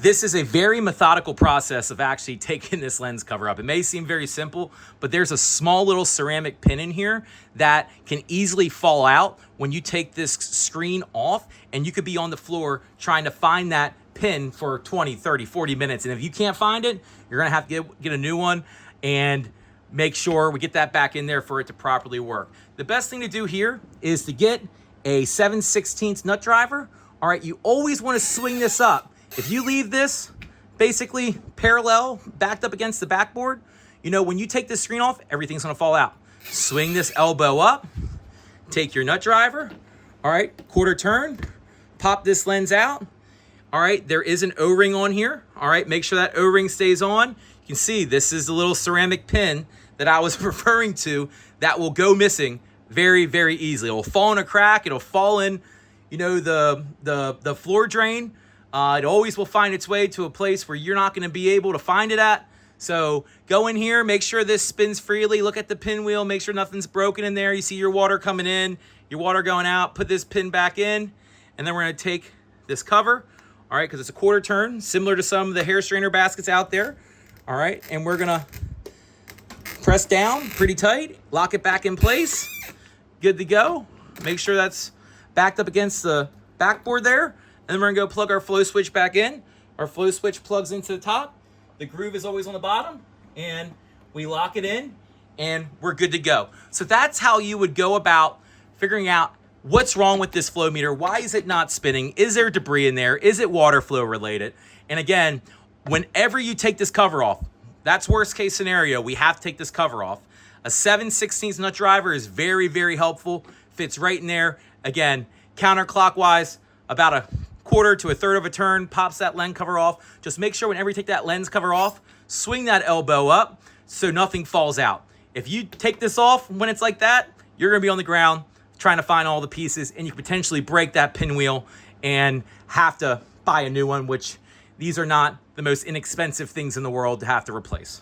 This is a very methodical process of actually taking this lens cover up. It may seem very simple, but there's a small little ceramic pin in here that can easily fall out when you take this screen off, and you could be on the floor trying to find that pin for 20, 30, 40 minutes. And if you can't find it, you're gonna have to get a new one and make sure we get that back in there for it to properly work. The best thing to do here is to get a 7/16 nut driver. All right, you always wanna swing this up. If you leave this basically parallel, backed up against the backboard, you know, when you take this screen off, everything's gonna fall out. Swing this elbow up, take your nut driver, all right, quarter turn, pop this lens out. All right, there is an O-ring on here. All right, make sure that O-ring stays on. You can see this is the little ceramic pin that I was referring to that will go missing very, very easily. It will fall in a crack, it'll fall in, you know, the floor drain. It always will find its way to a place where you're not going to be able to find it at. So go in here, make sure this spins freely, look at the pinwheel, make sure nothing's broken in there. You see your water coming in, your water going out, put this pin back in, and then we're going to take this cover, all right, because it's a quarter turn, similar to some of the hair strainer baskets out there, all right, and we're going to press down pretty tight, lock it back in place, good to go. Make sure that's backed up against the backboard there. And then we're gonna go plug our flow switch back in. Our flow switch plugs into the top. The groove is always on the bottom, and we lock it in, and we're good to go. So that's how you would go about figuring out what's wrong with this flow meter. Why is it not spinning? Is there debris in there? Is it water flow related? And again, whenever you take this cover off, that's worst case scenario, we have to take this cover off. A 7/16 nut driver is very, very helpful. Fits right in there. Again, counterclockwise, about a quarter to a third of a turn, pops that lens cover off. Just make sure whenever you take that lens cover off, swing that elbow up so nothing falls out. If you take this off when it's like that, you're gonna be on the ground trying to find all the pieces, and you could potentially break that pinwheel and have to buy a new one, which these are not the most inexpensive things in the world to have to replace.